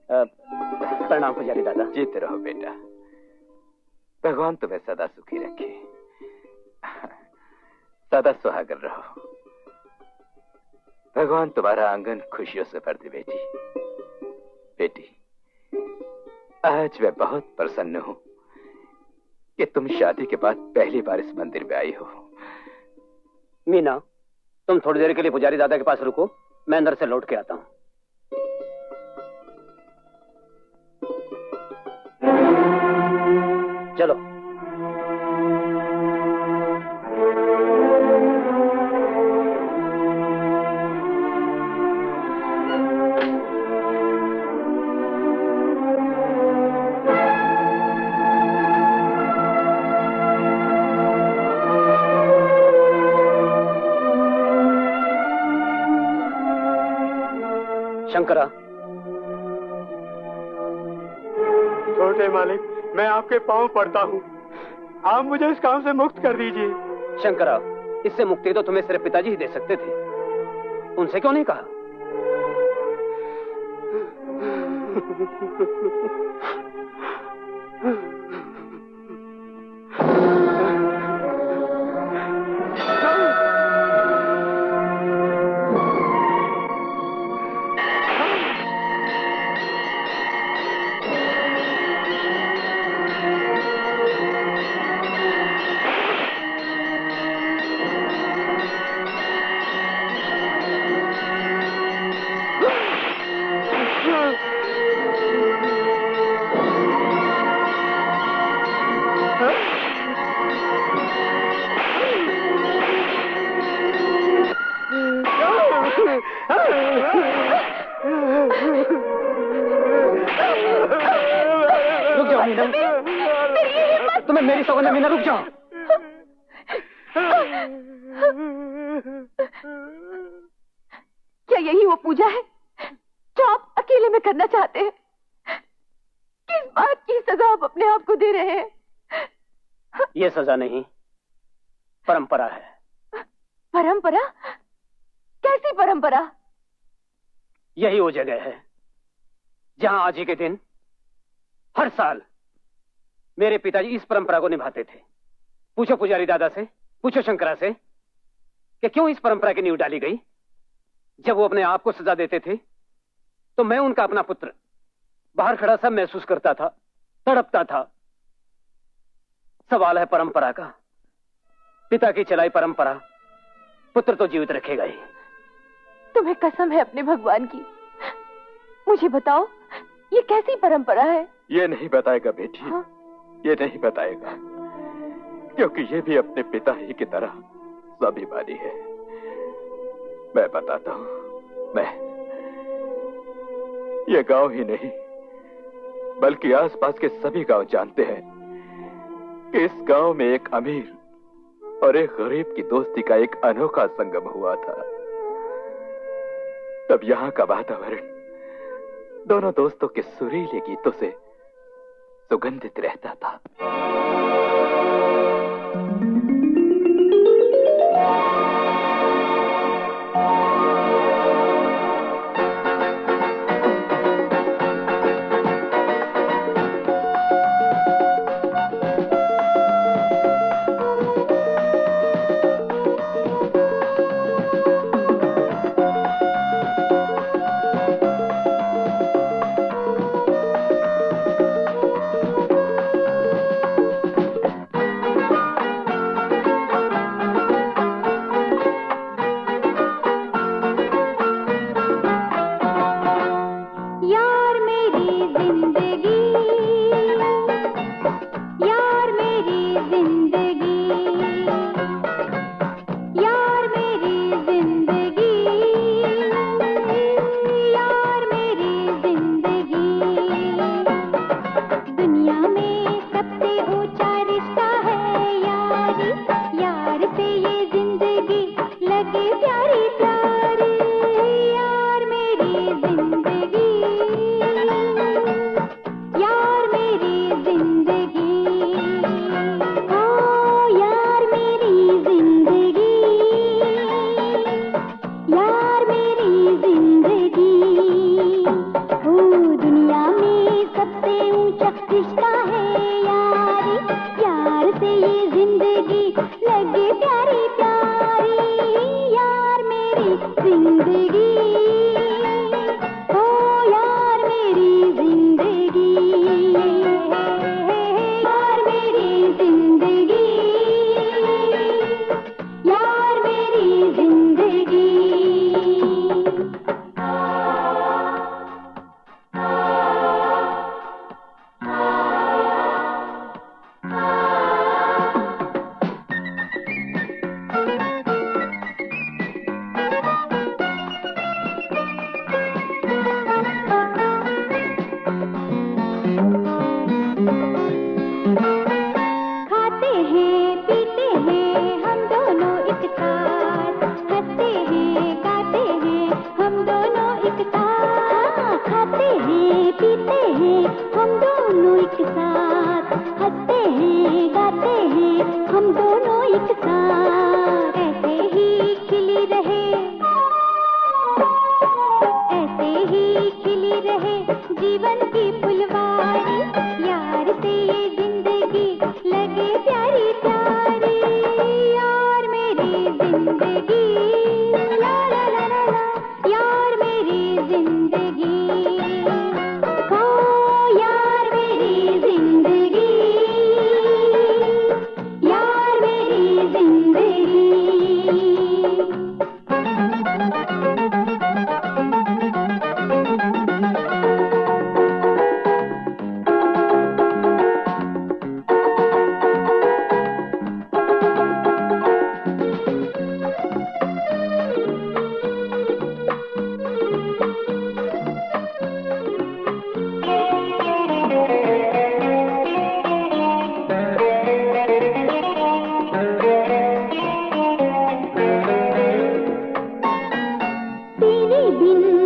प्रणाम पुजारी दादा। जीते रहो बेटा, भगवान तुम्हें सदा सुखी रखे, सदा सुहागर रहो। भगवान तुम्हारा आंगन खुशियों से भर दे बेटी। बेटी, आज मैं बहुत प्रसन्न हूं कि तुम शादी के बाद पहली बार इस मंदिर में आई हो। मीना, तुम थोड़ी देर के लिए पुजारी दादा के पास रुको, मैं अंदर से लौट के आता हूं। चलो। शंकरा। छोटे मालिक, मैं आपके पांव पड़ता हूँ, आप मुझे इस काम से मुक्त कर दीजिए। शंकरा, इससे मुक्ति तो तुम्हें सिर्फ पिताजी ही दे सकते थे, उनसे क्यों नहीं कहा? तुम्हें मेरी सौगंध है मीना, रुक जाओ। क्या यही वो पूजा है जो आप अकेले में करना चाहते हैं? किस बात की सजा आप अपने आप को दे रहे हैं? ये सजा नहीं, परंपरा है। परंपरा? कैसी परंपरा? यही वो जगह है जहां आज ही के दिन हर साल मेरे पिताजी इस परंपरा को निभाते थे। पूछो पुजारी दादा से, पूछो शंकरा से कि क्यों इस परंपरा की नींव डाली गई। जब वो अपने आप को सजा देते थे तो मैं उनका अपना पुत्र बाहर खड़ा सब महसूस करता था, तड़पता था। सवाल है परंपरा का। पिता की चलाई परंपरा पुत्र तो जीवित रखेगा ही। तुम्हें कसम है अपने भगवान की, मुझे बताओ ये कैसी परंपरा है? ये नहीं बताएगा बेटी। हाँ? ये नहीं बताएगा, क्योंकि ये भी अपने पिता ही की तरह स्वाभिमानी है। मैं बताता हूं। मैं ये गांव ही नहीं बल्कि आसपास के सभी गांव जानते हैं कि इस गांव में एक अमीर और एक गरीब की दोस्ती का एक अनोखा संगम हुआ था। तब यहां का वातावरण दोनों दोस्तों के सुरीले गीतों से सुगंधित रहता था।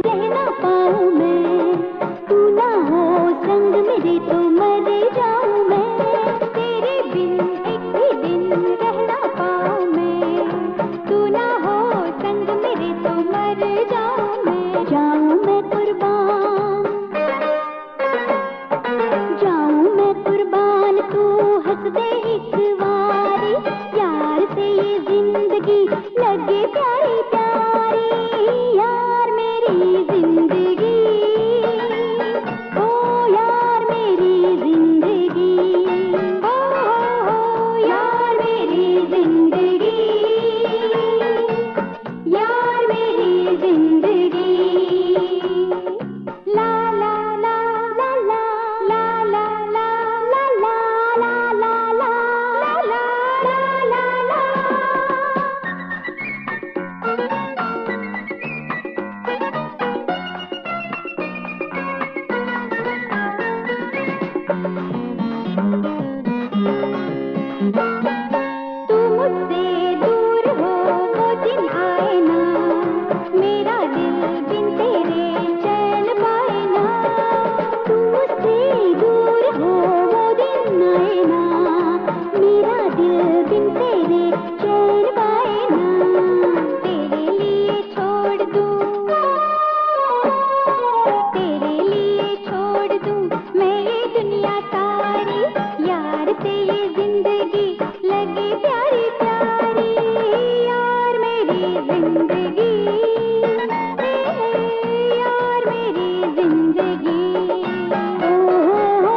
रहना पाऊं मैं, तू ना हो संग मेरे तो मर जाऊं मैं, तेरे बिन एक भी दिन रहना पाऊं मैं, तू ना हो संग मेरे तो मर जाऊं मैं, जाऊं मैं कुर्बान, जाऊं मैं कुर्बान, तू हंस दे एक बारी, यार से ये जिंदगी लगे प्यारी प्यारी, यार मेरी जिंदगी, ओ यार मेरी जिंदगी, ओ यार मेरी जिंदगी, यार मेरी जिंदगी, ला ला ला ला ला ला ला ला ला ला ला ला ला ला ला ला। तू मुझसे दूर हो वो दिन आए ना, मेरा दिल बिन तेरे चैन पाए ना, तू मुझसे दूर हो वो दिन आए ना, मेरा दिल बिन तेरे चैन पाए ना, तेरे लिए छोड़ दूं, तेरे लिए छोड़ दूं मैं ये दुनिया सारी, यार से ये जिंदगी लगे प्यारी प्यारी, यार मेरी जिंदगी, यार मेरी जिंदगी, ओ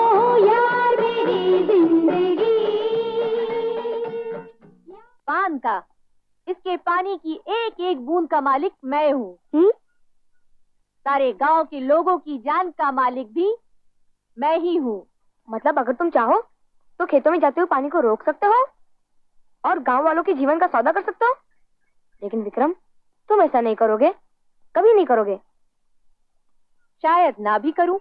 यार मेरी जिंदगी। पान का, इसके पानी की एक एक बूंद का मालिक मैं हूँ। सारे गांव के लोगों की जान का मालिक भी मैं ही हूँ। मतलब अगर तुम चाहो तो खेतों में जाते हुए पानी को रोक सकते हो और गांव वालों के जीवन का सौदा कर सकते हो, लेकिन विक्रम तुम ऐसा नहीं करोगे, कभी नहीं करोगे। शायद ना भी करूं,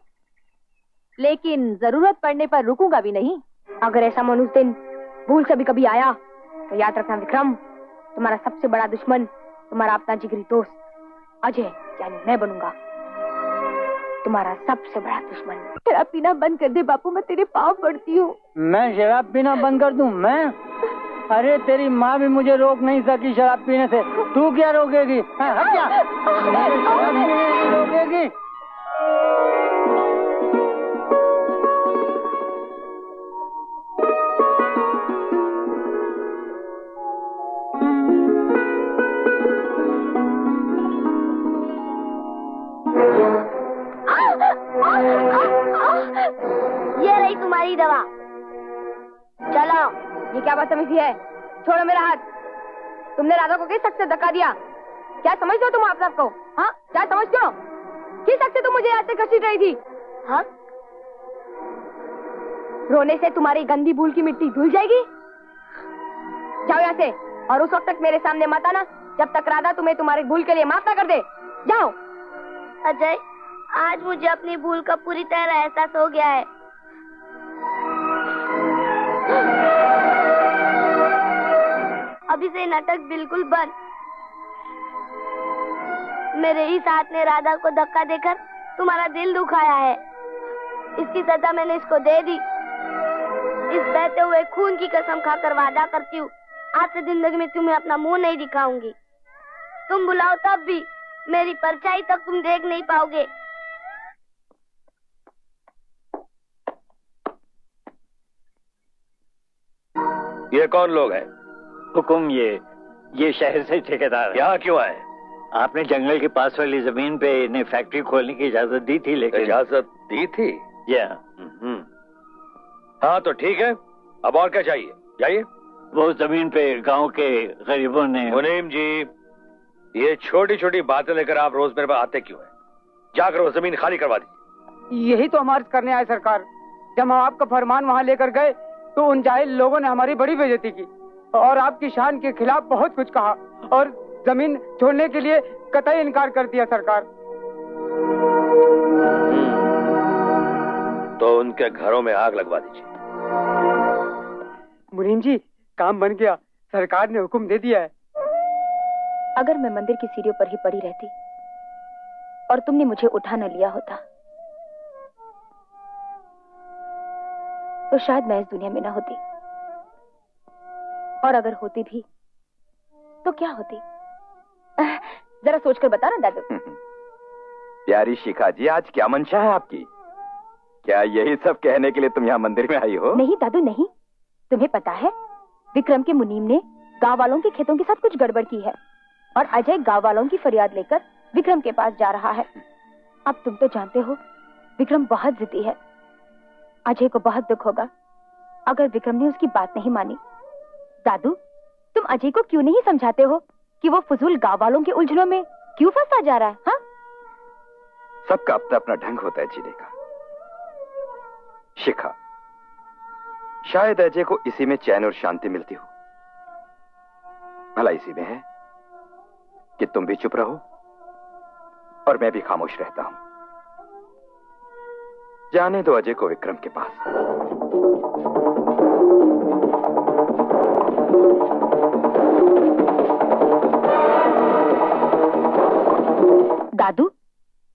लेकिन जरूरत पड़ने पर रुकूंगा भी नहीं। अगर ऐसा मनुष्य दिन भूल से भी कभी आया तो याद रखना विक्रम, तुम्हारा सबसे बड़ा दुश्मन तुम्हारा अपना जिगरी दोस्त अजय यानी मैं बनूंगा, तुम्हारा सबसे बड़ा दुश्मन। शराब पीना बंद कर दे बापू, मैं तेरे पाँव पड़ती हूँ। मैं शराब पीना बंद कर दूं? मैं? अरे तेरी माँ भी मुझे रोक नहीं सकी शराब पीने से, तू क्या रोकेगी? हट जा, मेरे शराब पीने नहीं रोकेगी। ये रही तुम्हारी दवा, चलो। ये क्या बदतमीजी है, छोड़ो मेरा हाथ। तुमने राधा को किस हक से धक्का दिया? क्या समझते हो तुम आप सबको? हाँ, क्या समझते हो? किस हक से तुम मुझे यहाँ से घसीट रही थी? हाँ, रोने से तुम्हारी गंदी भूल की मिट्टी धुल जाएगी। जाओ यहाँ से, और उस वक्त तक मेरे सामने मत आना जब तक राधा तुम्हें तुम्हारी भूल के लिए माफ ना कर दे। जाओ। अजय, आज मुझे अपनी भूल का पूरी तरह एहसास हो गया है। अभी से नाटक बिल्कुल बंद। मेरे ही साथ ने राधा को धक्का देकर तुम्हारा दिल दुखाया है, इसकी सजा मैंने इसको दे दी। इस बहते हुए खून की कसम खाकर वादा करती हूँ, आज से जिंदगी में तुम्हें अपना मुंह नहीं दिखाऊंगी। तुम बुलाओ तब भी मेरी परछाई तक तुम देख नहीं पाओगे। ये कौन लोग हैं? हुकुम, ये शहर से ठेकेदार है। यहाँ क्यों आए? आपने जंगल के पास वाली जमीन पे इन्हें फैक्ट्री खोलने की इजाजत दी थी, लेकिन इजाजत दी थी? हाँ तो ठीक है, अब और क्या चाहिए? जाइए। वो जमीन पे गांव के गरीबों ने। मुनीम जी, ये छोटी छोटी बातें लेकर आप रोज मेरे पास आते क्यों हैं? जाकर वो जमीन खाली करवा दीजिए। यही तो हम अर्ज करने आए सरकार। जब हम आपका फरमान वहाँ लेकर गए तो उन जाहिल लोगों ने हमारी बड़ी बेइज्जती की और आपकी शान के खिलाफ बहुत कुछ कहा और जमीन छोड़ने के लिए कतई इनकार कर दिया सरकार। तो उनके घरों में आग लगवा दीजिए। मुनीम जी, काम बन गया, सरकार ने हुक्म दे दिया है। अगर मैं मंदिर की सीढ़ियों पर ही पड़ी रहती और तुमने मुझे उठा न लिया होता तो शायद मैं इस दुनिया में ना होती, और अगर होती भी तो क्या होती? जरा सोचकर बता ना दादू। प्यारी शिखा जी, आज क्या मंशा है आपकी? क्या यही सब कहने के लिए तुम यहाँ मंदिर में आई हो? नहीं दादू नहीं, तुम्हें पता है विक्रम के मुनीम ने गांव वालों के खेतों के साथ कुछ गड़बड़ की है और अजय गांव वालों की फरियाद लेकर विक्रम के पास जा रहा है। अब तुम तो जानते हो विक्रम बहुत जिद्दी है। अजय को बहुत दुख होगा अगर विक्रम ने उसकी बात नहीं मानी। दादू, तुम अजय को क्यों नहीं समझाते हो कि वो फजूल गांव वालों के उलझनों में क्यों फंसा जा रहा है? हाँ, सबका अपना अपना ढंग होता है जीने का। शिखा, शायद अजय को इसी में चैन और शांति मिलती हो। भला इसी में है कि तुम भी चुप रहो और मैं भी खामोश रहता हूं। जाने दो अजय को विक्रम के पास। दादू,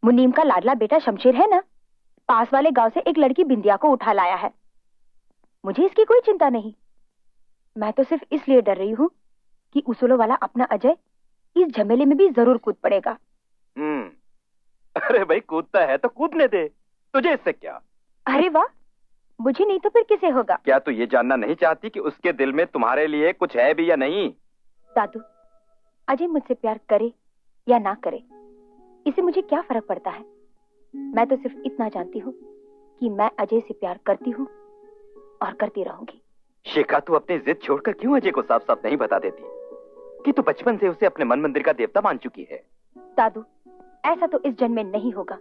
मुनीम का लाडला बेटा शमशेर है ना, पास वाले गांव से एक लड़की बिंदिया को उठा लाया है। मुझे इसकी कोई चिंता नहीं। मैं तो सिर्फ इसलिए डर रही हूं कि उसूलों वाला अपना अजय इस झमेले में भी जरूर कूद पड़ेगा। अरे भाई, कूदता है तो कूदने दे, तुझे इससे क्या? अरे वाह, मुझे नहीं तो फिर किसे होगा? क्या तू ये जानना नहीं चाहती कि उसके दिल में तुम्हारे लिए कुछ है भी या नहीं? दादू, अजय मुझसे प्यार करे या ना करे, इसे मुझे क्या फर्क पड़ता है? मैं तो सिर्फ इतना जानती हूँ कि मैं अजय से प्यार करती हूँ और करती रहूंगी। शिखा, तू अपनी जिद छोड़कर क्यों अजय को साफ साफ नहीं बता देती कि तू बचपन से उसे अपने मन मंदिर का देवता मान चुकी है? दादू, ऐसा तो इस जन्म में नहीं होगा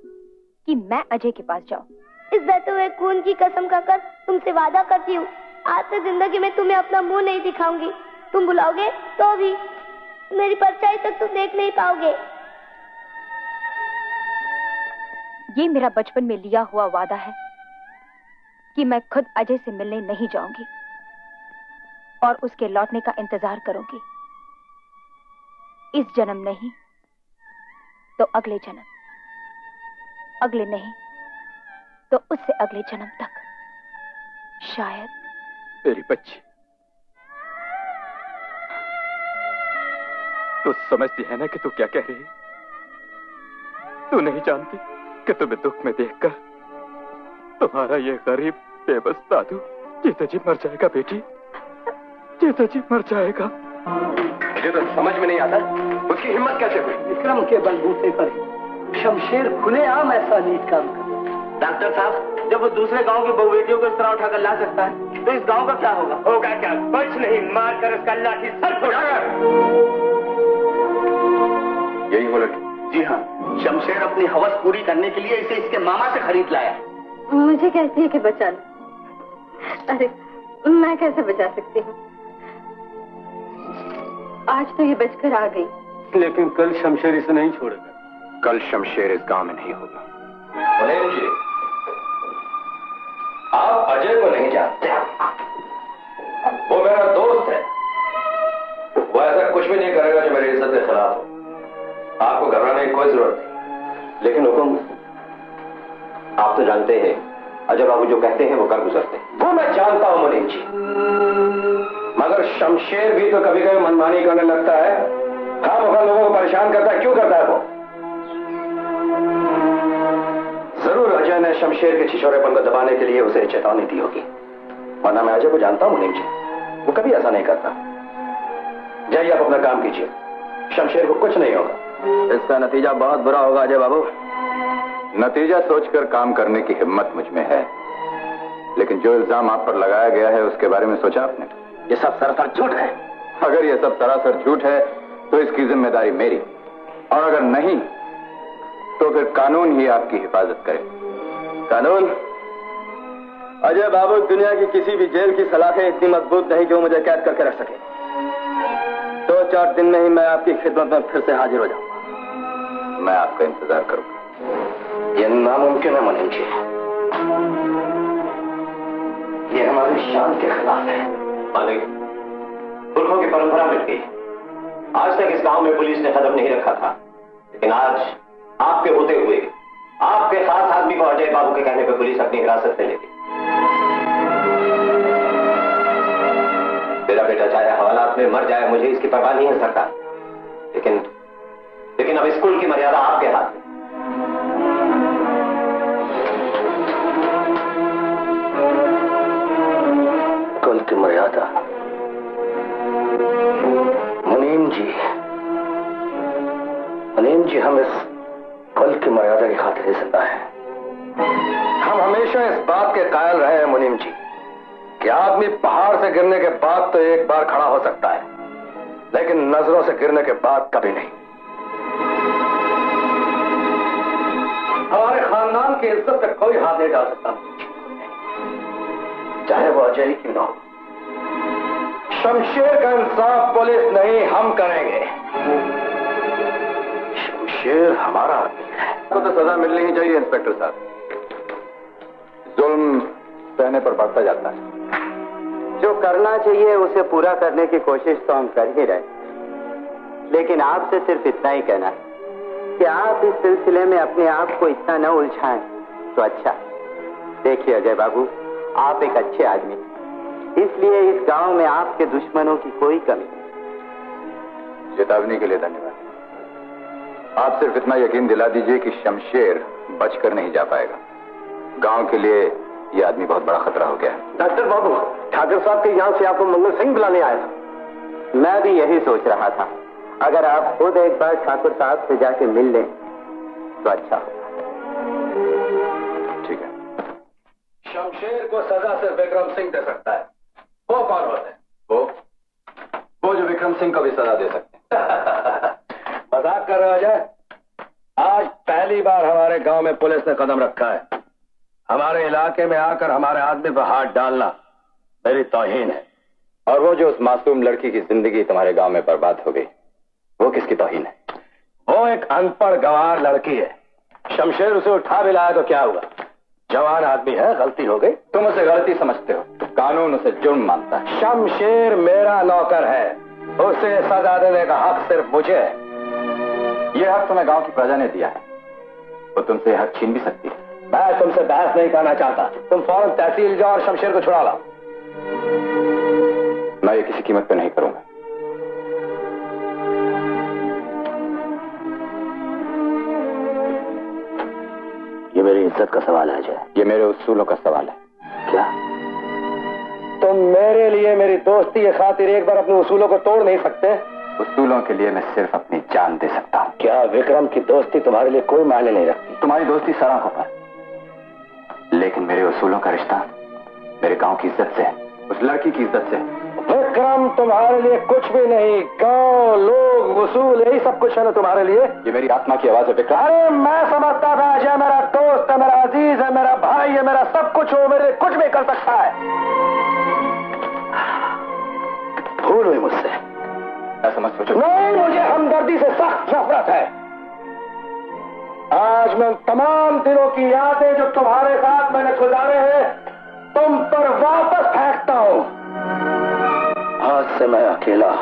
कि मैं अजय के पास जाऊं। इस बहते हुए खून की कसम खाकर तुमसे वादा करती हूँ, आज से जिंदगी में तुम्हें अपना मुंह नहीं दिखाऊंगी। तुम बुलाओगे तो भी मेरी परछाई तक तुम देख नहीं पाओगे। ये मेरा बचपन में लिया हुआ वादा है कि मैं खुद अजय से मिलने नहीं जाऊंगी और उसके लौटने का इंतजार करूंगी। इस जन्म नहीं तो अगले जन्म, अगले नहीं तो उससे अगले जन्म तक शायद। मेरी बच्ची, तू समझती है ना कि तू क्या कह रही है? तू नहीं जानती कि तुम्हें दुख में देखकर तुम्हारा ये गरीब बेबस दादू जीते जी मर जाएगा। बेटी, जीते जी मर जाएगा। मुझे तो समझ में नहीं आता उसकी हिम्मत कैसे हुई। विक्रम के बलबूते पर शमशेर खुलेआम ऐसा नीच काम कर। डॉक्टर साहब, जब वो दूसरे गांव की बहु बेटियों को इस तरह उठाकर ला सकता है तो इस गांव का क्या होगा? होगा क्या? कुछ नहीं, मारकर उसका लाठी सर फोड़ा। यही बोला? जी हाँ, शमशेर अपनी हवस पूरी करने के लिए इसे इसके मामा से खरीद लाया। मुझे कहती है कि बचा लो। अरे मैं कैसे बचा सकती हूँ? आज तो ये बचकर आ गई, लेकिन कल शमशेर इसे नहीं छोड़ेगा। कल शमशेर इस गांव में नहीं होगा। मुनीम जी, आप अजय को नहीं जानते, वो मेरा दोस्त है। वो ऐसा कुछ भी नहीं करेगा जो मेरी इज्जत के खिलाफ हो। आपको घबराने की कोई जरूरत नहीं। लेकिन हुकुम, आप तो जानते हैं अजय बाबू जो कहते हैं वो कर गुजरते हैं। वो मैं जानता हूं मुनीम जी, मगर शमशेर भी तो कभी कभी मनमानी करने लगता है। खामखा लोगों को परेशान करता है। क्यों करता है वो? जरूर अजय ने शमशेर के छिछोरेपन को दबाने के लिए उसे चेतावनी दी होगी, वरना मैं अजय को जानता हूं मुनीम जी, वो कभी ऐसा नहीं करता। जाइए, आप अपना काम कीजिए, शमशेर को कुछ नहीं होगा। इसका नतीजा बहुत बुरा होगा अजय बाबू। नतीजा सोचकर काम करने की हिम्मत मुझ में है, लेकिन जो इल्जाम आप पर लगाया गया है उसके बारे में सोचा आपने? ये सब सरासर झूठ है। अगर ये सब सरासर झूठ है तो इसकी जिम्मेदारी मेरी, और अगर नहीं तो फिर कानून ही आपकी हिफाजत करे। कानून? अजय बाबू, दुनिया की किसी भी जेल की सलाखें इतनी मजबूत नहीं कि वो मुझे कैद करके रख सके। 2-4 दिन में ही मैं आपकी खिदमत में फिर से हाजिर हो जाऊंगा। मैं आपका इंतजार करूंगा। ये नामुमकिन है मुनीम जी, ये हमारी शान के खिलाफ है। मालिक, पुरखों की परंपरा मिट गई। आज तक इस गांव में पुलिस ने कदम नहीं रखा था, लेकिन आज आपके होते हुए आपके खास आदमी को अजय बाबू के कहने पर पुलिस अपनी हिरासत में ले ली। मेरा बेटा चाहे हवालात में मर जाए, मुझे इसकी परवाह नहीं है सरकार, लेकिन अब स्कूल की मर्यादा आपके हाथ में। स्कूल की मर्यादा? मुनीम जी हम इस कुल की मर्यादा की खातिर ही जिंदा है। हम हमेशा इस बात के कायल रहे हैं मुनीम जी कि आदमी पहाड़ से गिरने के बाद तो एक बार खड़ा हो सकता है, लेकिन नजरों से गिरने के बाद कभी नहीं। हमारे खानदान की इज्जत पे कोई हाथ नहीं डाल सकता, चाहे वो अजय क्यों ना हो। शमशेर का इंसाफ पुलिस नहीं, हम करेंगे। शमशेर हमारा आदमी है, तो सजा मिलनी ही चाहिए इंस्पेक्टर साहब। जुल्म सहने पर बढ़ता जाता है। जो करना चाहिए उसे पूरा करने की कोशिश तो हम कर ही रहे, लेकिन आपसे सिर्फ इतना ही कहना है कि आप इस सिलसिले में अपने आप को इतना न उलझाएं तो अच्छा। देखिए अजय बाबू, आप एक अच्छे आदमी, इसलिए इस गांव में आपके दुश्मनों की कोई कमी नहीं। चेतावनी के लिए धन्यवाद। आप सिर्फ इतना यकीन दिला दीजिए कि शमशेर बचकर नहीं जा पाएगा। गांव के लिए यह आदमी बहुत बड़ा खतरा हो गया है। डॉक्टर बाबू, ठाकुर साहब के यहाँ से आपको मंगल सिंह बुलाने आया था। मैं भी यही सोच रहा था, अगर आप खुद एक बार ठाकुर साहब से जाके मिल लें तो अच्छा होगा। ठीक है। शमशेर को सजा सिर्फ विक्रम सिंह दे सकता है। वो कौन होते हैं? वो जो विक्रम सिंह को भी सजा दे सकते हैं। मजाक कर रहे हो अजय? आज पहली बार हमारे गांव में पुलिस ने कदम रखा है। हमारे इलाके में आकर हमारे आदमी पर हाथ डालना मेरी तौहीन है। और वो जो उस मासूम लड़की की जिंदगी तुम्हारे गांव में बर्बाद हो गई, वो किसकी तौहीन है? वो एक अनपढ़ गंवार लड़की है। शमशेर उसे उठा भी लाया तो क्या हुआ? जवान आदमी है, गलती हो गई। तुम उसे गलती समझते हो, कानून उसे जुर्म मानता है। शमशेर मेरा नौकर है, उसे सजा देने का हक सिर्फ मुझे है। यह हक तुम्हें गांव की प्रजा ने दिया है, वो तुमसे हक छीन भी सकती है। मैं तुमसे बहस नहीं करना चाहता। तुम फौरन तहसील जाओ और शमशेर को छुड़ा लाओ। मैं ये किसी कीमत पे नहीं करूंगा। ये मेरी इज्जत का सवाल है अजय। ये मेरे उसूलों का सवाल है। क्या तुम मेरे लिए मेरी दोस्ती की खातिर एक बार अपने उसूलों को तोड़ नहीं सकते? उसूलों के लिए मैं सिर्फ अपनी जान दे सकता हूँ। क्या विक्रम की दोस्ती तुम्हारे लिए कोई मायने नहीं रखती? तुम्हारी दोस्ती सराहों पर, लेकिन मेरे उसूलों का रिश्ता मेरे गांव की इज्जत से, उस लड़की की इज्जत से। विक्रम तुम्हारे लिए कुछ भी नहीं, गांव, लोग, उसूल, यही सब कुछ है ना तुम्हारे लिए। ये मेरी आत्मा की आवाज है विक्रम। अरे मैं समझता था अजय मेरा दोस्त है, मेरा अजीज है, मेरा भाई है, मेरा सब कुछ हो, मेरे लिए कुछ भी कर सकता है। भूल हुई मुझसे। ऐसा मत सोचो। नहीं, मुझे हमदर्दी से सख्त नफरत है। आज मैं तमाम दिनों की यादें जो तुम्हारे साथ मैंने गुजारे हैं तुम पर वापस फेंकता हूं। आज से मैं अकेला।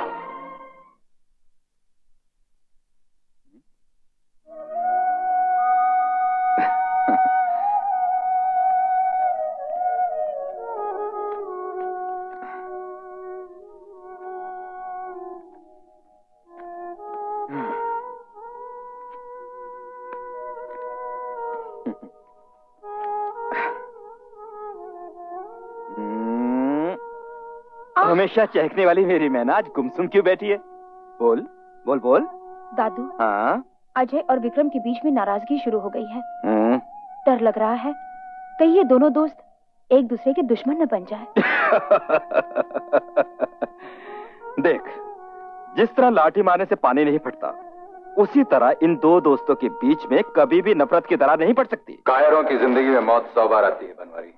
हमेशा चहकने वाली मेरी मैना आज गुमसुम क्यों बैठी है? बोल बोल बोल। दादू, हाँ? अजय और विक्रम के बीच में नाराजगी शुरू हो गई है। डर लग रहा है कहीं ये दोनों दोस्त एक दूसरे के दुश्मन न बन जाए। देख, जिस तरह लाठी मारने से पानी नहीं फटता, उसी तरह इन दो दोस्तों के बीच में कभी भी नफरत की दरार नहीं पड़ सकती। कायरों की जिंदगी में मौत 100 बार आती है बनवारी,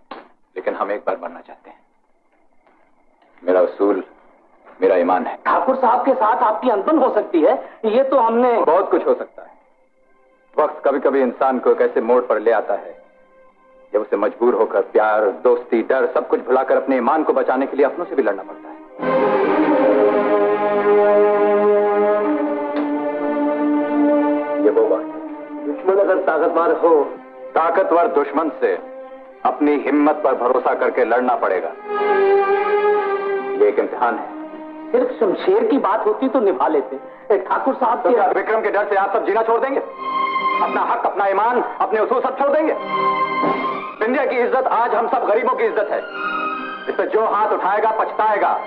लेकिन हम एक बार मरना चाहते हैं। मेरा उसूल, मेरा ईमान है। ठाकुर साहब के साथ आपकी अनबन हो सकती है, ये तो हमने। बहुत कुछ हो सकता है। वक्त कभी कभी इंसान को एक ऐसे मोड़ पर ले आता है जब उसे मजबूर होकर प्यार, दोस्ती, डर सब कुछ भुलाकर अपने ईमान को बचाने के लिए अपनों से भी लड़ना पड़ता है। ये वो वक्त, दुश्मनों अगर ताकतवर हो, ताकतवर दुश्मन से अपनी हिम्मत पर भरोसा करके लड़ना पड़ेगा। ये एक इम्तिहान है। सिर्फ शमशेर की बात होती तो निभा लेते। ठाकुर साहब तो क्या विक्रम के डर से आप सब जीना छोड़ देंगे? अपना हक, अपना ईमान, अपने उसूल सब छोड़ देंगे? इंडिया की इज्जत आज हम सब गरीबों की इज्जत है। इस पर जो हाथ उठाएगा पछताएगा।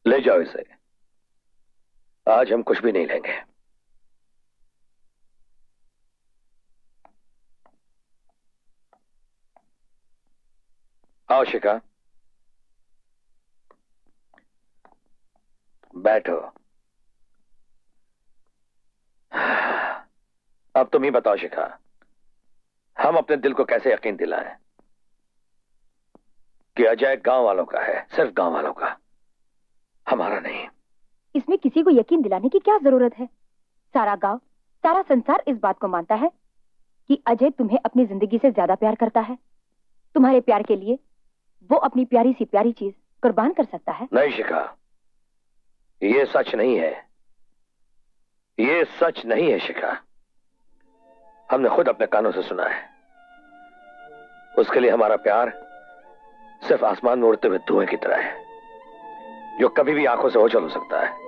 ले जाओ इसे। आज हम कुछ भी नहीं लेंगे। आओ शिखा, बैठो। अब तुम ही बताओ शिखा, हम अपने दिल को कैसे यकीन दिलाएं कि अजय गांव वालों का है, सिर्फ गांव वालों का, हमारा नहीं। इसमें किसी को यकीन दिलाने की क्या जरूरत है? सारा गांव, सारा संसार इस बात को मानता है कि अजय तुम्हें अपनी जिंदगी से ज्यादा प्यार करता है। तुम्हारे प्यार के लिए वो अपनी प्यारी सी प्यारी चीज कुर्बान कर सकता है। नहीं शिखा, ये सच नहीं है। ये सच नहीं है शिखा। हमने खुद अपने कानों से सुना है। उसके लिए हमारा प्यार सिर्फ आसमान में उड़ते हुए धुएं की तरह है, जो कभी भी आंखों से ओझल हो सकता है।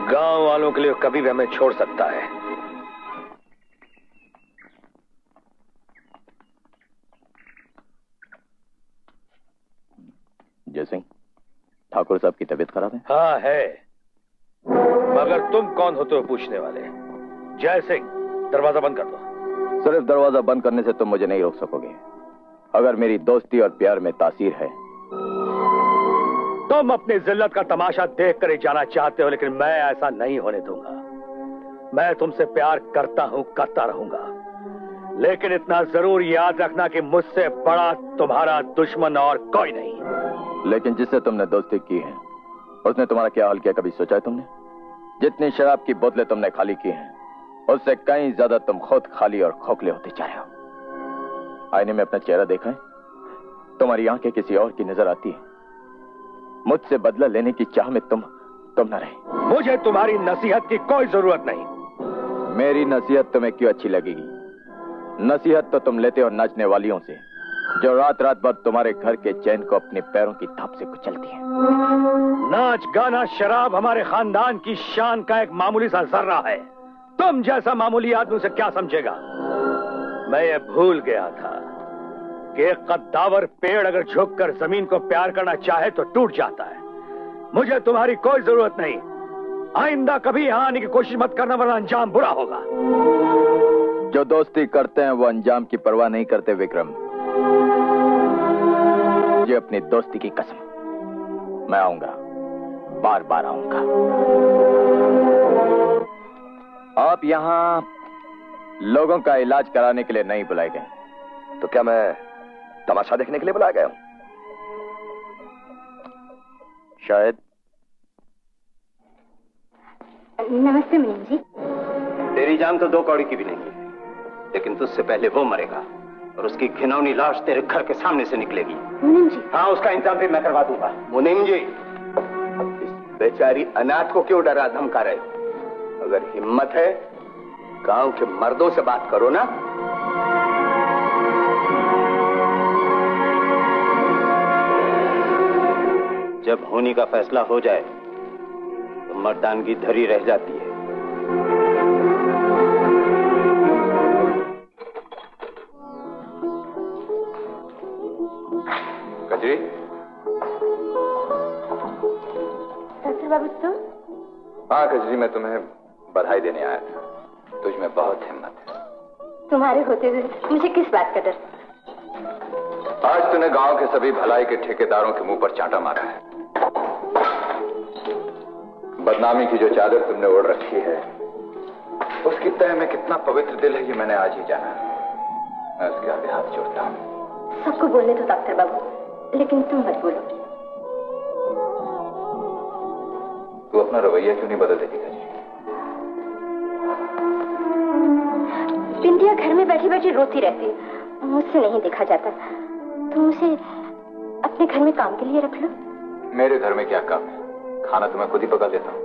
गांव वालों के लिए कभी भी हमें छोड़ सकता है। जय सिंह, ठाकुर साहब की तबीयत खराब है? हाँ है, मगर तुम कौन होते हो पूछने वाले? जय सिंह, दरवाजा बंद कर दो। सिर्फ दरवाजा बंद करने से तुम मुझे नहीं रोक सकोगे। अगर मेरी दोस्ती और प्यार में तासीर है। तुम अपनी जिल्लत का तमाशा देख कर ही जाना चाहते हो, लेकिन मैं ऐसा नहीं होने दूंगा। मैं तुमसे प्यार करता हूं, करता रहूंगा, लेकिन इतना जरूर याद रखना कि मुझसे बड़ा तुम्हारा दुश्मन और कोई नहीं। लेकिन जिससे तुमने दोस्ती की है उसने तुम्हारा क्या हाल किया, कभी सोचा है तुमने? जितनी शराब की बोतलें तुमने खाली की हैं, उससे कहीं ज्यादा तुम खुद खाली और खोखले होते जा रहे हो। आईने में अपना चेहरा देखा है? तुम्हारी आंखें किसी और की नजर आती है। मुझसे बदला लेने की चाह में तुम न रहे। मुझे तुम्हारी नसीहत की कोई जरूरत नहीं। मेरी नसीहत तुम्हें क्यों अच्छी लगेगी? नसीहत तो तुम लेते हो नाचने वालियों से, जो रात रात भर तुम्हारे घर के चैन को अपने पैरों की थाप से कुचलती है। नाच गाना शराब हमारे खानदान की शान का एक मामूली सा जर्रा है। तुम जैसा मामूली आदमी उसे क्या समझेगा? मैं ये भूल गया था कि एक कद्दावर पेड़ अगर झुककर जमीन को प्यार करना चाहे तो टूट जाता है। मुझे तुम्हारी कोई जरूरत नहीं। आइंदा कभी यहां आने की कोशिश मत करना, वरना अंजाम बुरा होगा। जो दोस्ती करते हैं वो अंजाम की परवाह नहीं करते विक्रम। ये अपनी दोस्ती की कसम। मैं आऊंगा, बार बार आऊंगा। आप यहां लोगों का इलाज कराने के लिए नहीं बुलाए गए। तो क्या मैं तमाशा देखने के लिए बुलाया गया हूं? शायद। नमस्ते मुनीम जी। तेरी जान तो 2 कौड़ी की भी नहीं है, लेकिन तुझसे पहले वो मरेगा और उसकी घिनौनी लाश तेरे घर के सामने से निकलेगी। मुनीम जी। हाँ, उसका इंतजाम भी मैं करवा दूंगा। मुनीम जी, इस बेचारी अनाथ को क्यों डरा धमका रहे हो? अगर हिम्मत है गांव के मर्दों से बात करो ना। जब होनी का फैसला हो जाए तो मर्दानगी धरी रह जाती है। कजरी, डॉक्टर बाबू तुम? हाँ कजरी, मैं तुम्हें बधाई देने आया था। तुझ में बहुत हिम्मत है। तुम्हारे होते हुए मुझे किस बात का डर? आज तूने गांव के सभी भलाई के ठेकेदारों के मुंह पर चांटा मारा है। बदनामी की जो चादर तुमने ओढ़ रखी है, उसकी तह में कितना पवित्र दिल है ये मैंने आज ही जाना। मैं उसके आगे हाथ जोड़ता हूँ। सबको बोलने दो डॉक्टर बाबू। लेकिन तुम मत बोलो। तू अपना रवैया क्यों नहीं बदल देती? बिंदिया घर में बैठी बैठी रोती रहती है, मुझसे नहीं देखा जाता। तुम उसे अपने घर में काम के लिए रख लो। मेरे घर में क्या काम है? खाना तो मैं खुद ही पका देता हूँ।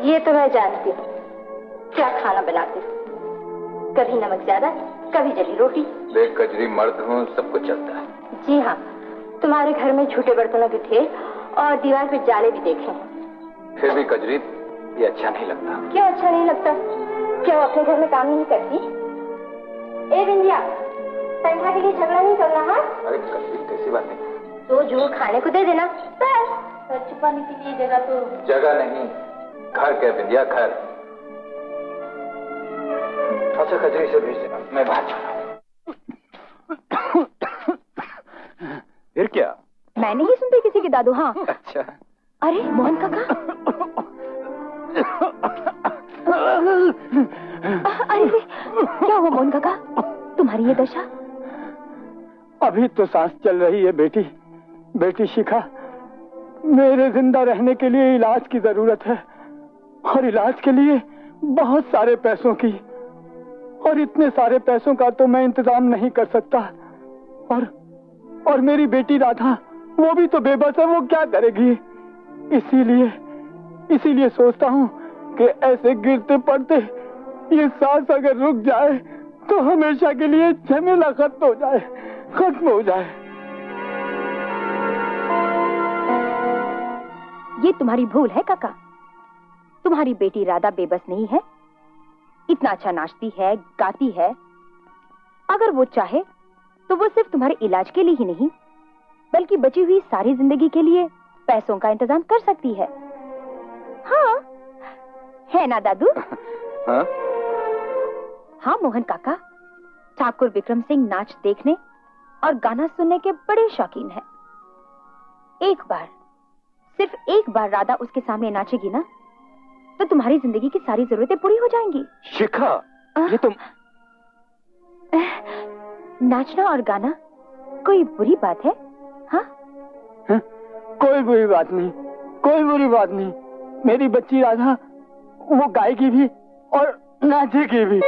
ये तो मैं जानती हूँ क्या खाना बनाते हो। कभी नमक ज्यादा, कभी जली रोटी। देख कजरी, मर्द हूँ, सब कुछ चलता है। जी हाँ, तुम्हारे घर में झूठे बर्तनों के ढेर और दीवार पे जाले भी देखे। फिर भी कजरी, ये अच्छा नहीं लगता। क्यों अच्छा नहीं लगता? क्या वो अपने घर में काम नहीं करती? ए बिंदिया, तनख्वाह के लिए झगड़ा नहीं करना। हाँ, अरे कजरी, कैसी बात है? तो जो खाने को दे देना बस। सर छुपाने के लिए जगह तो जगह नहीं, घर क्या बिंदिया, घर। अच्छा कजरी से भेज देना, मैं बाहर जा रहा हूँ। फिर क्या? मैं नहीं सुनती किसी की दादू। हाँ अच्छा। अरे मोहन काका, अरे क्या हुआ मोहन काका, तुम्हारी ये दशा? अभी तो सांस चल रही है बेटी। बेटी शिखा, मेरे जिंदा रहने के लिए इलाज की जरूरत है, और इलाज के लिए बहुत सारे पैसों की, और इतने सारे पैसों का तो मैं इंतजाम नहीं कर सकता। और मेरी बेटी राधा, वो भी तो बेबस है, वो क्या करेगी? इसीलिए सोचता हूँ कि ऐसे गिरते पड़ते ये सांस अगर रुक जाए तो हमेशा के लिए झमेला खत्म हो जाए। ये तुम्हारी भूल है काका। तुम्हारी बेटी राधा बेबस नहीं है, इतना अच्छा नाचती है, गाती है। अगर वो चाहे तो वो सिर्फ तुम्हारे इलाज के लिए ही नहीं, बल्कि बची हुई सारी जिंदगी के लिए पैसों का इंतजाम कर सकती है। हाँ है ना दादू? हाँ? हाँ मोहन काका, ठाकुर विक्रम सिंह नाच देखने और गाना सुनने के बड़े शौकीन हैं। एक बार, सिर्फ एक बार राधा उसके सामने नाचेगी ना, तो तुम्हारी जिंदगी की सारी जरूरतें पूरी हो जाएंगी। शिखा, ये तुम... नाचना और गाना कोई बुरी बात है? हाँ? कोई बुरी बात नहीं। मेरी बच्ची राधा, वो गाएगी भी और नाचेगी भी।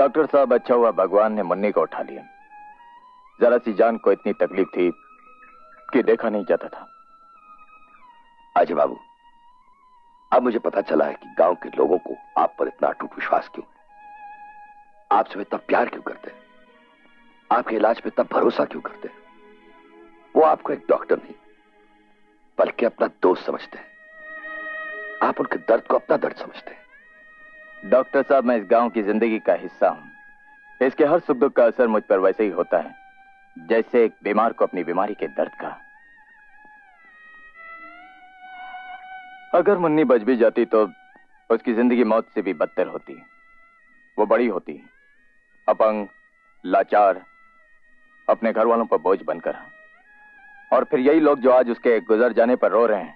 डॉक्टर साहब, अच्छा हुआ भगवान ने मुन्नी को उठा लिया। जरा सी जान को इतनी तकलीफ थी कि देखा नहीं जाता था। अजय बाबू, अब मुझे पता चला है कि गांव के लोगों को आप पर इतना अटूट विश्वास क्यों है, आपसे इतना प्यार क्यों करते हैं, आपके इलाज पे इतना भरोसा क्यों करते हैं। वो आपको एक डॉक्टर नहीं बल्कि अपना दोस्त समझते हैं। आप उनके दर्द को अपना दर्द समझते हैं। डॉक्टर साहब, मैं इस गांव की जिंदगी का हिस्सा हूं। इसके हर सुख दुख का असर मुझ पर वैसे ही होता है जैसे एक बीमार को अपनी बीमारी के दर्द का। अगर मुन्नी बच भी जाती तो उसकी जिंदगी मौत से भी बदतर होती। वो बड़ी होती, अपंग, लाचार, अपने घर वालों पर बोझ बनकर। और फिर यही लोग जो आज उसके गुजर जाने पर रो रहे हैं,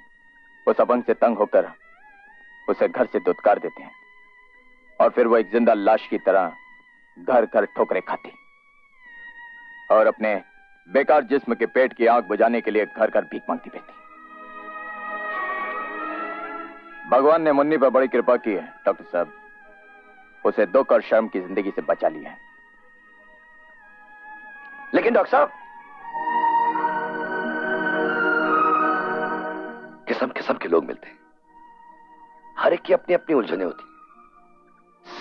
उस अपंग से तंग होकर उसे घर से दुत्कार देते हैं। और फिर वो एक जिंदा लाश की तरह घर घर ठोकरे खाती और अपने बेकार जिस्म के पेट की आग बुझाने के लिए घर घर भीख मांगती फिरती। भगवान ने मुन्नी पर बड़ी कृपा की है डॉक्टर साहब। उसे दुख और शर्म की जिंदगी से बचा लिया है। लेकिन डॉक्टर साहब, किस्म किस्म के लोग मिलते हैं, हर एक की अपनी अपनी उलझने होती।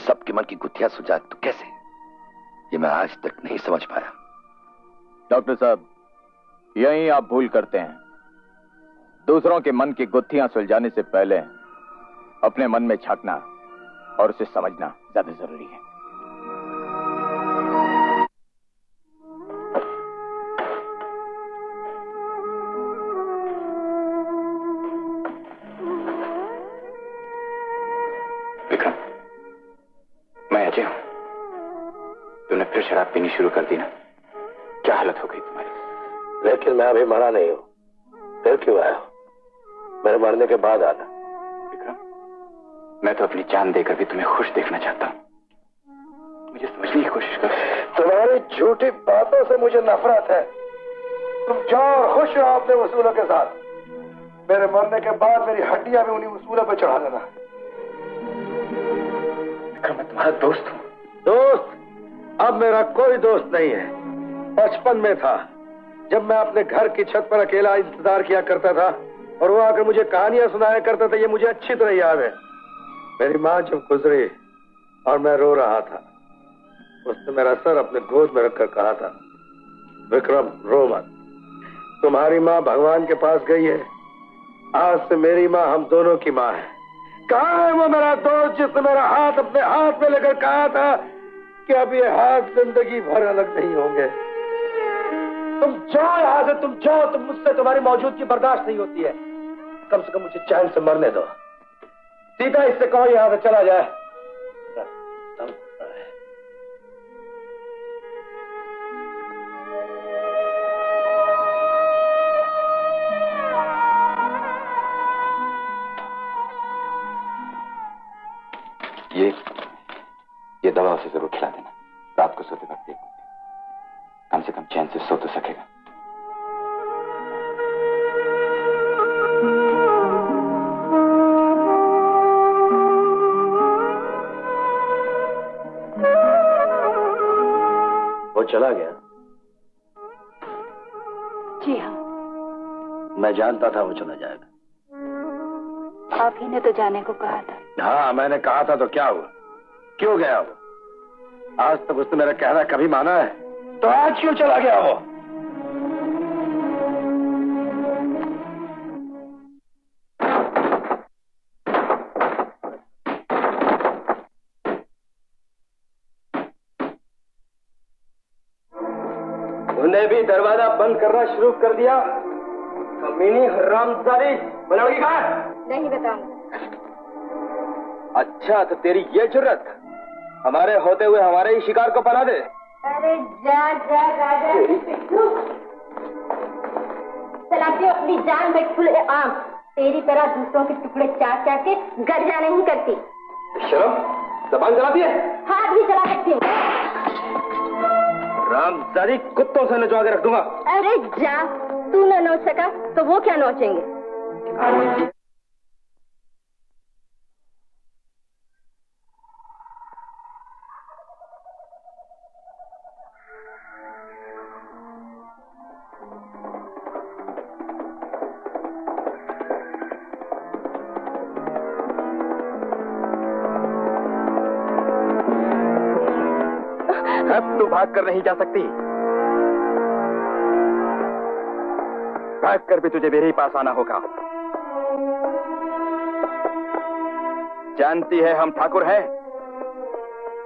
सबके मन की गुत्थियां सुलझा तो कैसे, ये मैं आज तक नहीं समझ पाया। डॉक्टर साहब, यही आप भूल करते हैं। दूसरों के मन की गुत्थियां सुलझाने से पहले अपने मन में झांकना और उसे समझना ज्यादा जरूरी है। विक्रम, मैं अजय हूं। तूने फिर शराब पीनी शुरू कर दी ना? क्या हालत हो गई तुम्हारी? लेकिन मैं अभी मरा नहीं हूं। फिर क्यों आया? मेरे मरने के बाद आना। विक्रम, मैं तो अपनी जान देकर भी तुम्हें खुश देखना चाहता हूं। मुझे समझने की कोशिश करो। तुम्हारी झूठी बातों से मुझे नफरत है। तुम जाओ और खुश रहो अपने वसूलों के साथ। मेरे मरने के बाद मेरी हड्डियां भी उन्हीं वसूलों पर चढ़ा देना। विक्रम, मैं तुम्हारा दोस्त हूं। दोस्त? अब मेरा कोई दोस्त नहीं है। बचपन में था, जब मैं अपने घर की छत पर अकेला इंतजार किया करता था और वो आकर मुझे कहानियां सुनाया करता था। ये मुझे अच्छी तरह याद है। मेरी माँ जब गुजरी और मैं रो रहा था, उसने मेरा सर अपने गोद में रखकर कहा था, विक्रम रो मत, तुम्हारी माँ भगवान के पास गई है। आज से मेरी माँ हम दोनों की माँ है। कहाँ है वो मेरा दोस्त जिसने मेरा हाथ अपने हाथ में लेकर कहा था कि अब ये हाथ जिंदगी भर अलग नहीं होंगे। तुम जाओ यहां से, तुम जाओ। तुम मुझसे तुम्हारी मौजूदगी बर्दाश्त नहीं होती है। कम से कम मुझे चैन से मरने दो। सीता इससे कहो यहां से चला जाए। ये दवा उसे जरूर खिला देना। रात को सोते वक्त देखो, कम से कम चैन से सो तो सकेगा। वो चला गया? जी हाँ। मैं जानता था वो चला जाएगा। आप ही ने तो जाने को कहा था। हाँ, मैंने कहा था तो क्या हुआ? क्यों गया वो? आज तक उसने मेरा कहना कभी माना है? तो आज क्यों चला गया वो? तूने भी दरवाजा बंद करना शुरू कर दिया? कमीनी हरामजादी, वो लड़की कहाँ है? नहीं बताऊंगा। अच्छा, तो तेरी ये जुर्रत हमारे होते हुए हमारे ही शिकार को पना दे? अरे जा जा राजा, चलाती अपनी जान में खुले आम। तेरी तरह दूसरों के टुकड़े चाट चाट के गर्जा नहीं करती। शर्म, जबान चलाती है? हाथ भी चला सकती हूँ। रामजादी, कुत्तों से नचवा के रख दूंगा। अरे जा, तू न नोच सका तो वो क्या नोचेंगे? अब तू भाग कर नहीं जा सकती। भाग कर भी तुझे मेरे ही पास आना होगा। जानती है हम ठाकुर हैं,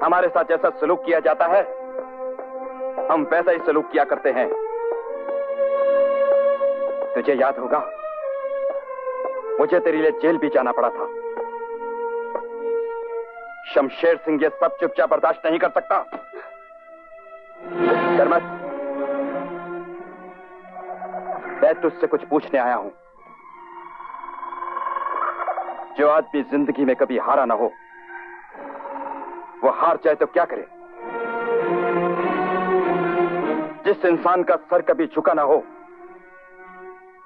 हमारे साथ जैसा सलूक किया जाता है हम वैसा ही सलूक किया करते हैं। तुझे याद होगा मुझे तेरे लिए जेल भी जाना पड़ा था। शमशेर सिंह ये सब चुपचाप बर्दाश्त नहीं कर सकता। डर मत, मैं तुझसे कुछ पूछने आया हूं। जो आदमी जिंदगी में कभी हारा ना हो वो हार जाए तो क्या करे? जिस इंसान का सर कभी झुका ना हो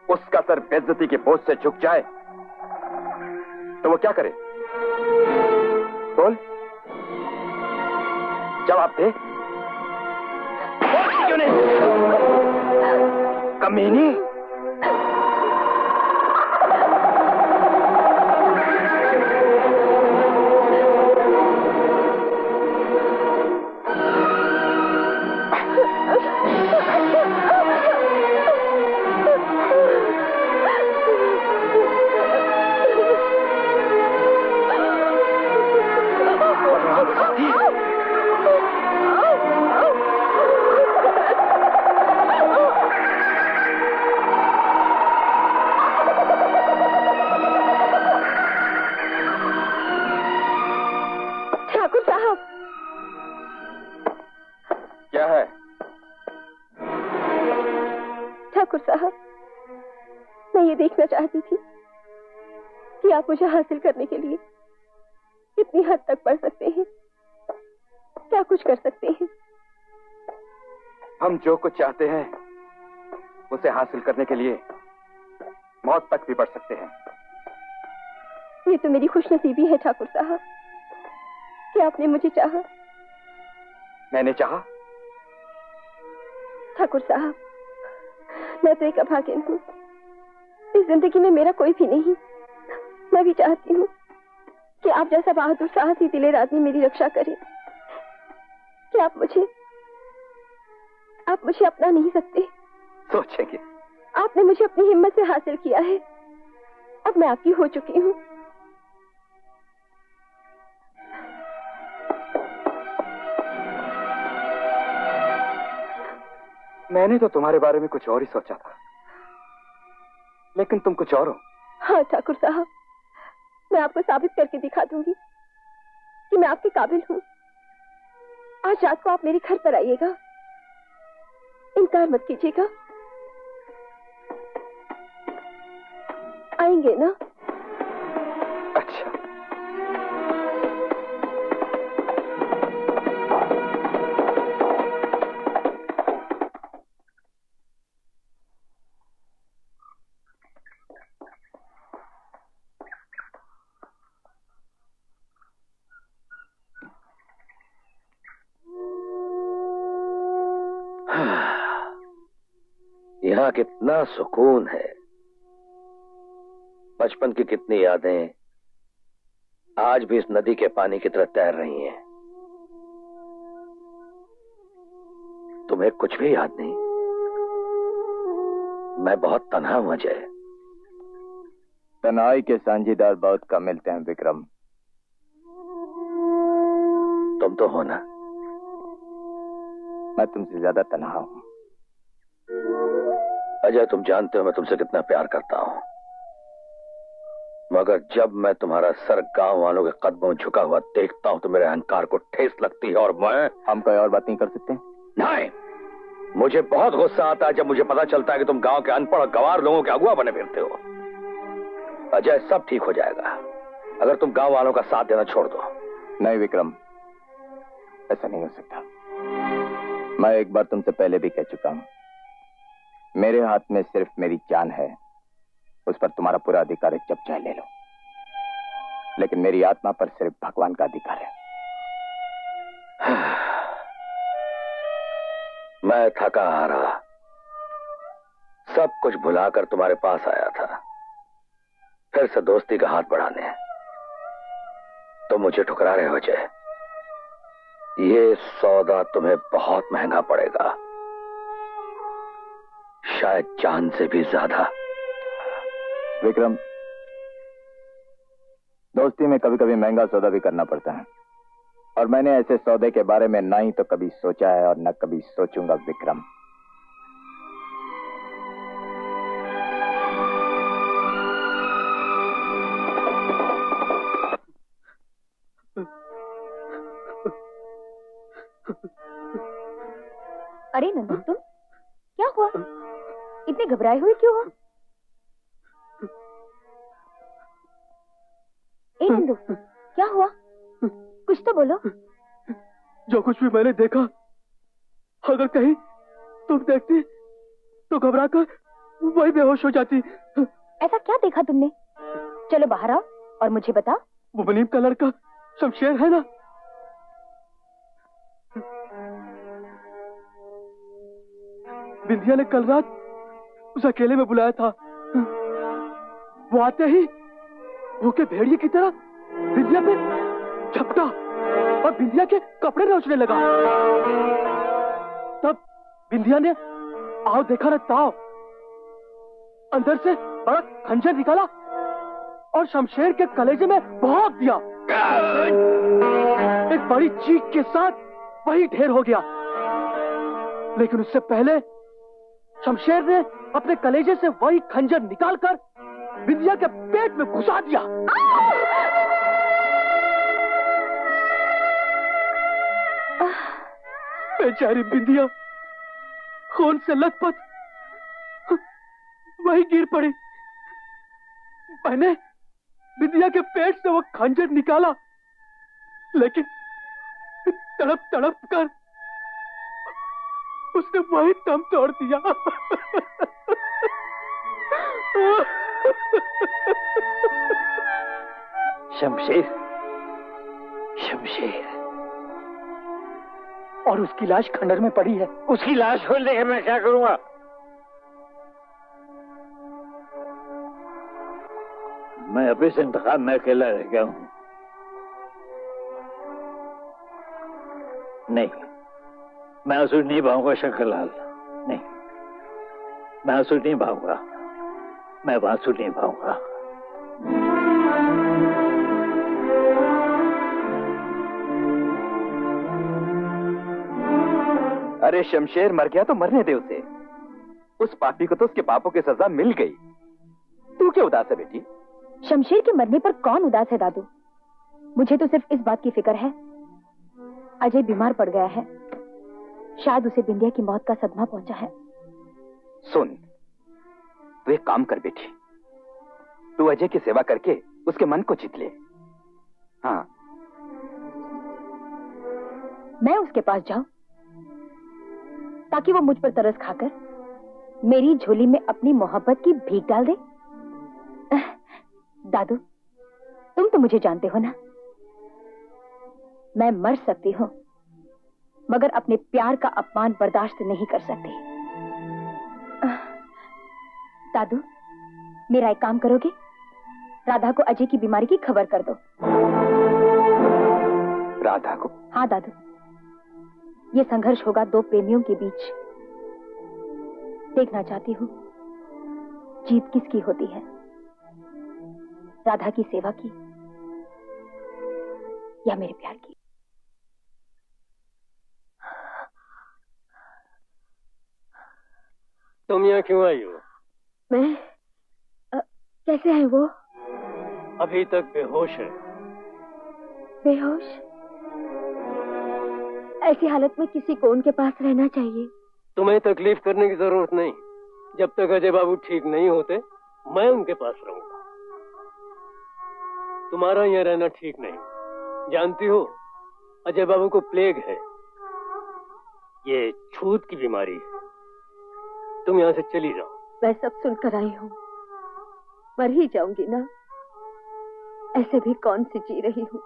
उसका सर बेइज्जती के बोझ से झुक जाए तो वो क्या करे? बोल, जवाब दे। क्यों नहीं? कमीनी, देखना चाहती थी कि आप मुझे हासिल करने के लिए कितनी हद तक बढ़ सकते हैं, क्या कुछ कर सकते हैं। हम जो कुछ चाहते हैं उसे हासिल करने के लिए मौत तक भी बढ़ सकते हैं। ये तो मेरी खुशनसीबी है ठाकुर साहब कि आपने मुझे चाहा। मैंने चाहा? ठाकुर साहब, मैं तो एक अभागिन हूँ। इस जिंदगी में मेरा कोई भी नहीं। मैं भी चाहती हूँ कि आप जैसा बहादुर साहसी दिलेर आदमी मेरी रक्षा करे। कि आप मुझे अपना नहीं सकते। सोचेंगे। आपने मुझे अपनी हिम्मत से हासिल किया है, अब मैं आपकी हो चुकी हूँ। मैंने तो तुम्हारे बारे में कुछ और ही सोचा था, लेकिन तुम कुछ और हो। हाँ ठाकुर साहब, मैं आपको साबित करके दिखा दूंगी कि मैं आपके काबिल हूँ। आज रात को आप मेरे घर पर आइएगा, इनकार मत कीजिएगा। आएंगे ना? अच्छा। यहाँ कितना सुकून है। बचपन की कितनी यादें आज भी इस नदी के पानी की तरह तैर रही हैं। तुम्हें कुछ भी याद नहीं? मैं बहुत तन्हा हूं अजय। तन्हाई के साझीदार बहुत कम मिलते हैं विक्रम। तुम तो हो ना? मैं तुमसे ज्यादा तन्हा हूं। अजय, तुम जानते हो मैं तुमसे कितना प्यार करता हूं, मगर जब मैं तुम्हारा सर गांव वालों के कदमों में झुका हुआ देखता हूं तो मेरे अहंकार को ठेस लगती है। और हम कोई और बात नहीं कर सकते? नहीं, मुझे बहुत गुस्सा आता है जब मुझे पता चलता है कि तुम गांव के अनपढ़ और गंवार लोगों के अगुआ बने फिरते हो। अजय, सब ठीक हो जाएगा अगर तुम गांव वालों का साथ देना छोड़ दो। नहीं विक्रम, ऐसा नहीं हो सकता। मैं एक बार तुमसे पहले भी कह चुका हूं, मेरे हाथ में सिर्फ मेरी जान है, उस पर तुम्हारा पूरा अधिकार है, जब चाहे ले लो। लेकिन मेरी आत्मा पर सिर्फ भगवान का अधिकार है। मैं थका हारा सब कुछ भुलाकर तुम्हारे पास आया था, फिर से दोस्ती का हाथ बढ़ाने। तो मुझे ठुकरा रहे हो अजय। ये सौदा तुम्हें बहुत महंगा पड़ेगा, शायद जान से भी ज्यादा। विक्रम, दोस्ती में कभी कभी महंगा सौदा भी करना पड़ता है, और मैंने ऐसे सौदे के बारे में ना ही तो कभी सोचा है और न कभी सोचूंगा विक्रम। अरे नंदू, तुम क्या हुआ? इतने घबराए हुए क्यों हो? ए नंदू, क्या हुआ? कुछ तो बोलो। जो कुछ भी मैंने देखा, अगर कहीं तुम देखती तो घबरा कर वही बेहोश हो जाती। ऐसा क्या देखा तुमने? चलो बाहर आओ और मुझे बताओ। वो मुनीम का लड़का शमशेर है ना, बिंदिया ने कल रात उसे अकेले में बुलाया था। वो आते ही भूखे भेड़िए की तरह बिंदिया पे झपटा और बिंदिया के कपड़े नोचने लगा। तब बिंदिया ने आओ देखा ना ताव, अंदर से बड़ा खंजर निकाला और शमशेर के कलेजे में भोंक दिया। एक बड़ी चीख के साथ वही ढेर हो गया, लेकिन उससे पहले शमशेर ने अपने कलेजे से वही खंजर निकालकर बिंदिया के पेट में घुसा दिया। बेचारी बिंदिया खून से लथपथ वही गिर पड़ी। मैंने बिंदिया के पेट से वो खंजर निकाला, लेकिन तड़प तड़प कर उसने वही दम तोड़ दिया। शमशेर, शमशेर। और उसकी लाश खंडर में पड़ी है। उसकी लाश को लेकर मैं क्या करूंगा? मैं अभी से इंतकाम में अकेला रह गया हूं। नहीं, मैं आंसू नहीं बहाऊंगा शंकरलाल, नहीं, मैं आंसू नहीं बहाऊंगा, मैं आंसू नहीं बहाऊंगा। अरे शमशेर मर गया तो मरने दे उसे। उस पापी को तो उसके पापों की सजा मिल गई। तू क्यों उदास है बेटी? शमशेर के मरने पर कौन उदास है दादू? मुझे तो सिर्फ इस बात की फिक्र है, अजय बीमार पड़ गया है, शायद उसे बिंदिया की मौत का सदमा पहुंचा है। सुन, तू एक काम कर बेटी, तू अजय की सेवा करके उसके मन को जीत ले। हाँ, मैं उसके पास जाऊं ताकि वो मुझ पर तरस खाकर मेरी झोली में अपनी मोहब्बत की भीख डाल दे। दादू, तुम तो मुझे जानते हो ना, मैं मर सकती हूं मगर अपने प्यार का अपमान बर्दाश्त नहीं कर सकती। दादू, मेरा एक काम करोगे? राधा को अजय की बीमारी की खबर कर दो। राधा को? हाँ दादू, ये संघर्ष होगा दो प्रेमियों के बीच। देखना चाहती हूँ जीत किसकी होती है, राधा की सेवा की या मेरे प्यार की। तुम यहाँ क्यों आई हो? मैं कैसे है वो? अभी तक बेहोश है। बेहोश? ऐसी हालत में किसी को उनके पास रहना चाहिए। तुम्हें तकलीफ करने की जरूरत नहीं। जब तक अजय बाबू ठीक नहीं होते मैं उनके पास रहूंगा। तुम्हारा यहाँ रहना ठीक नहीं। जानती हो, अजय बाबू को प्लेग है, ये छूत की बीमारी है। तुम यहाँ से चली जाओ। मैं सब सुनकर आई हूँ, मर ही जाऊंगी ना। ऐसे भी कौन सी जी रही हूँ,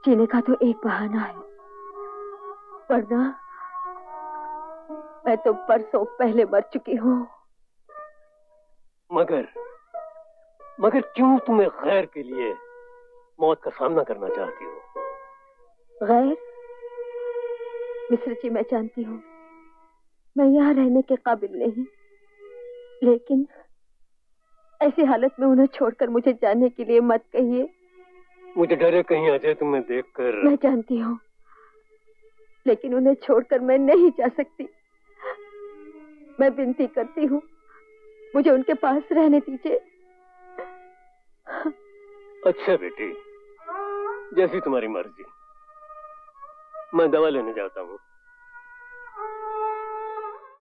जीने का तो एक बहाना है, वरना मैं तो परसों पहले मर चुकी हूँ। मगर क्यों तुम्हें गैर के लिए मौत का सामना करना चाहती हो? गैर? मिश्र जी, मैं जानती हूँ मैं यहाँ रहने के काबिल नहीं, लेकिन ऐसी हालत में उन्हें छोड़कर मुझे जाने के लिए मत कहिए। मुझे डर है कहीं अजय तुम्हें देखकर। मैं जानती हूँ, लेकिन उन्हें छोड़कर मैं नहीं जा सकती। मैं विनती करती हूँ, मुझे उनके पास रहने दीजिए। अच्छा बेटी, जैसी तुम्हारी मर्जी। मैं दवा लेने जाता हूँ।